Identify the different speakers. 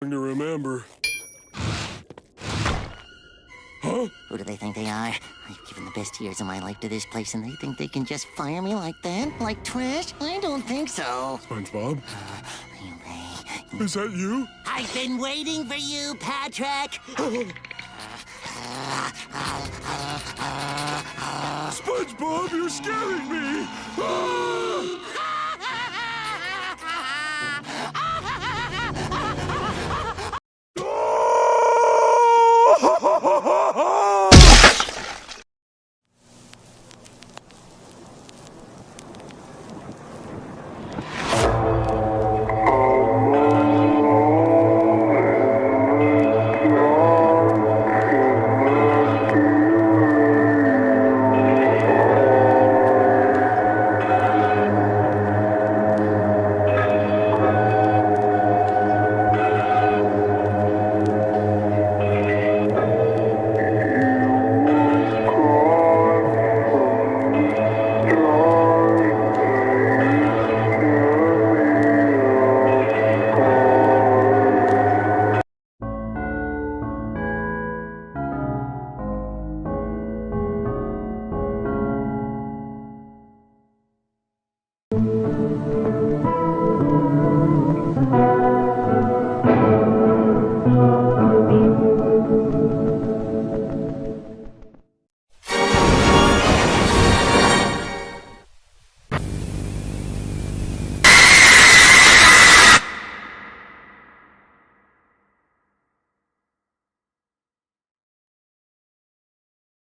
Speaker 1: To remember. Huh?
Speaker 2: Who do they think they are? I've given the best years of my life to this place, and they think they can just fire me like that? Like trash? I don't think so.
Speaker 1: SpongeBob? Is that you?
Speaker 2: I've been waiting for you, Patrick!
Speaker 1: SpongeBob, you're scaring me! Ah!